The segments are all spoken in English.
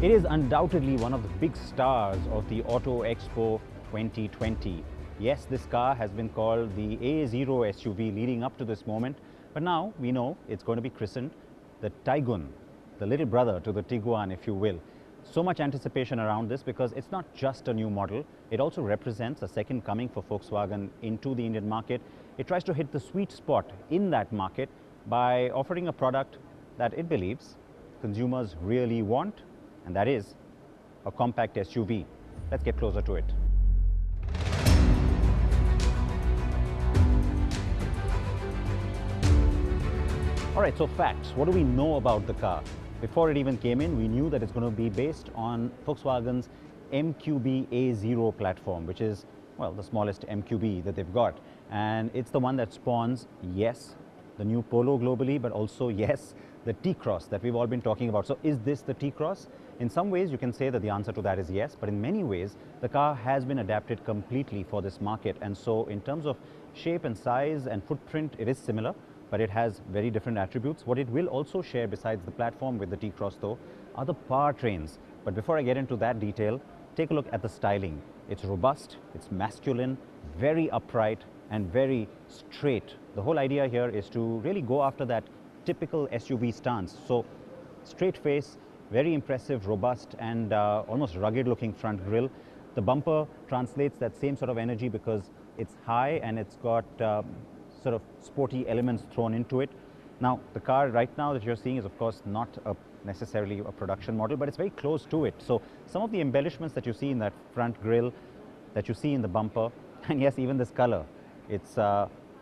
It is undoubtedly one of the big stars of the Auto Expo 2020. Yes, this car has been called the A0 SUV leading up to this moment, but now we know it's going to be christened the Taigun, the little brother to the Tiguan, if you will. So much anticipation around this because it's not just a new model, it also represents a second coming for Volkswagen into the Indian market. It tries to hit the sweet spot in that market by offering a product that it believes consumers really want, and that is a compact SUV. Let's get closer to it. All right, so facts. What do we know about the car? Before it even came in, we knew that it's going to be based on Volkswagen's MQB A0 platform, which is, well, the smallest MQB that they've got. And it's the one that spawns, yes, the new Polo globally, but also, yes, the T-Cross that we've all been talking about. So is this the T-Cross? In some ways, you can say that the answer to that is yes, but in many ways, the car has been adapted completely for this market. And so in terms of shape and size and footprint, it is similar, but it has very different attributes. What it will also share besides the platform with the T-Cross though are the powertrains. But before I get into that detail, take a look at the styling. It's robust, it's masculine, very upright and very straight. The whole idea here is to really go after that typical SUV stance. So straight face, very impressive, robust and almost rugged looking front grille. The bumper translates that same sort of energy because it's high and it's got sort of sporty elements thrown into it. Now, the car right now that you're seeing is of course not necessarily a production model, but it's very close to it. So some of the embellishments that you see in that front grille, that you see in the bumper, and yes, even this color, it's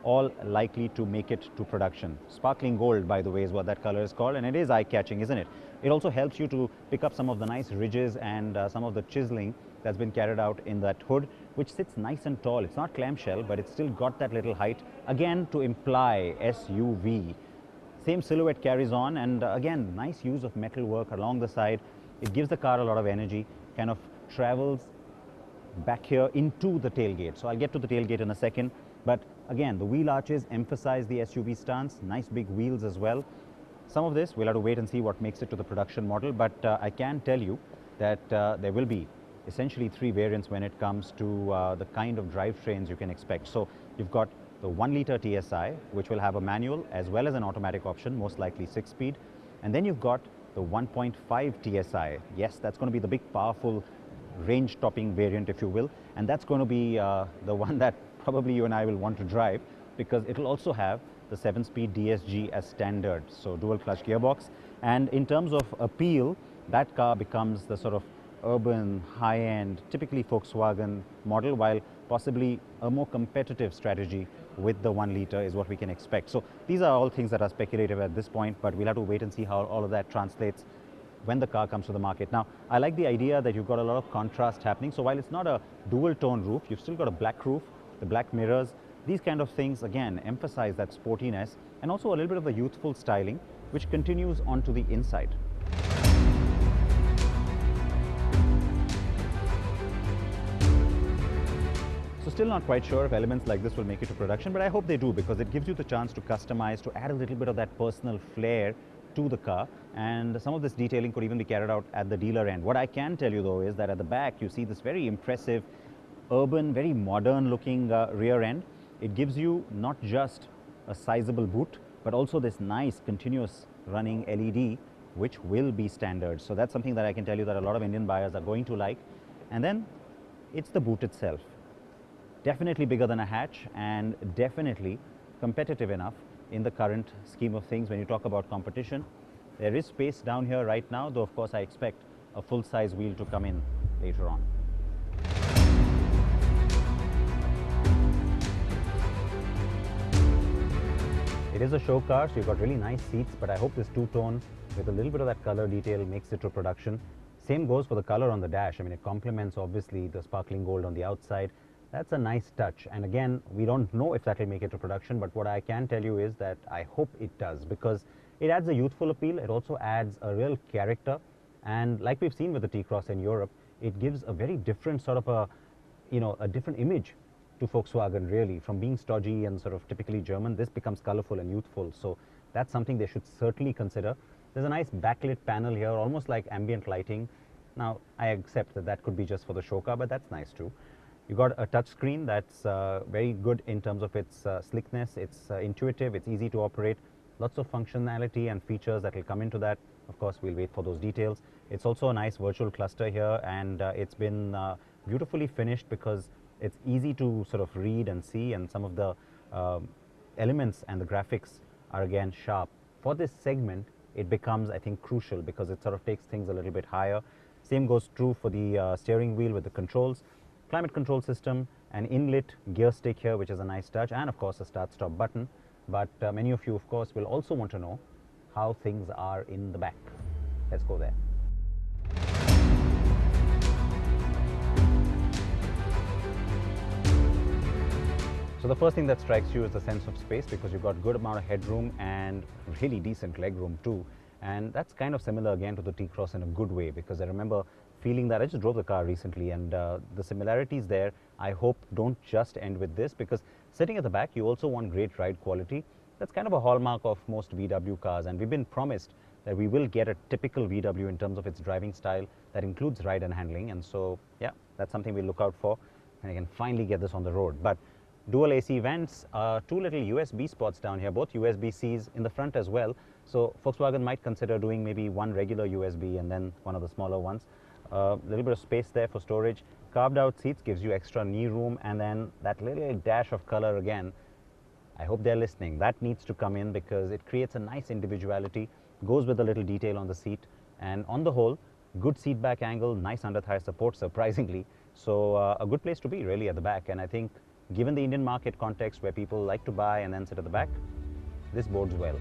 all likely to make it to production. Sparkling gold, by the way, is what that color is called, and it is eye-catching, isn't it? It also helps you to pick up some of the nice ridges and some of the chiseling that's been carried out in that hood, which sits nice and tall. It's not clamshell, but it's still got that little height, again to imply SUV. Same silhouette carries on, and again, nice use of metal work along the side. It gives the car a lot of energy, kind of travels back here into the tailgate. So I'll get to the tailgate in a second. But again, the wheel arches emphasize the SUV stance, nice big wheels as well. Some of this, we'll have to wait and see what makes it to the production model, but I can tell you that there will be essentially three variants when it comes to the kind of drivetrains you can expect. So you've got the 1-liter TSI, which will have a manual as well as an automatic option, most likely 6-speed. And then you've got the 1.5 TSI. Yes, that's going to be the big, powerful, range-topping variant, if you will. And that's going to be the one that probably you and I will want to drive, because it'll also have the 7-speed DSG as standard, so dual clutch gearbox. And in terms of appeal, that car becomes the sort of urban, high-end, typically Volkswagen model, while possibly a more competitive strategy with the 1-liter is what we can expect. So these are all things that are speculative at this point, but we'll have to wait and see how all of that translates when the car comes to the market. Now, I like the idea that you've got a lot of contrast happening. So while it's not a dual tone roof, you've still got a black roof, the black mirrors. These kind of things, again, emphasize that sportiness and also a little bit of the youthful styling, which continues onto the inside. So still not quite sure if elements like this will make it to production, but I hope they do, because it gives you the chance to customize, to add a little bit of that personal flair to the car, and some of this detailing could even be carried out at the dealer end. What I can tell you though is that at the back you see this very impressive, urban, very modern looking rear end. It gives you not just a sizable boot, but also this nice continuous running LED, which will be standard. So that's something that I can tell you that a lot of Indian buyers are going to like. And then it's the boot itself. Definitely bigger than a hatch and definitely competitive enough in the current scheme of things when you talk about competition. There is space down here right now, though of course I expect a full-size wheel to come in later on. It is a show car, so you've got really nice seats, but I hope this two-tone with a little bit of that color detail makes it to production. Same goes for the color on the dash. I mean, it complements obviously the sparkling gold on the outside. That's a nice touch, and again, we don't know if that will make it to production, but what I can tell you is that I hope it does, because it adds a youthful appeal. It also adds a real character, and like we've seen with the T-Cross in Europe, it gives a very different sort of a different image to Volkswagen, really. From being stodgy and sort of typically German, this becomes colorful and youthful, so that's something they should certainly consider. There's a nice backlit panel here, almost like ambient lighting. Now, I accept that that could be just for the show car, but that's nice too. You got a touch screen that's very good in terms of its slickness. It's intuitive, it's easy to operate, lots of functionality and features that will come into that. Of course, we'll wait for those details. It's also a nice virtual cluster here, and it's been beautifully finished because it's easy to sort of read and see, and some of the elements and the graphics are again sharp. For this segment, it becomes, I think, crucial because it sort of takes things a little bit higher. Same goes true for the steering wheel with the controls, climate control system, an inlit gear stick here, which is a nice touch, and of course a start-stop button. But many of you, of course, will also want to know how things are in the back. Let's go there. So the first thing that strikes you is the sense of space, because you've got good amount of headroom and really decent legroom too. And that's kind of similar again to the T-Cross in a good way, because I remember feeling that. I just drove the car recently, and the similarities there, I hope, don't just end with this, because sitting at the back, you also want great ride quality. That's kind of a hallmark of most VW cars, and we've been promised that we will get a typical VW in terms of its driving style that includes ride and handling. And so, yeah, that's something we'll look out for, and I can finally get this on the road. But dual AC vents, two little USB spots down here, both USB-Cs in the front as well. So Volkswagen might consider doing maybe one regular USB and then one of the smaller ones. A little bit of space there for storage. Carved out seats gives you extra knee room, and then that little dash of color again. I hope they're listening. That needs to come in because it creates a nice individuality, goes with a little detail on the seat, and on the whole, good seat back angle, nice under thigh support, surprisingly. So a good place to be really at the back. And I think given the Indian market context where people like to buy and then sit at the back, this bodes well.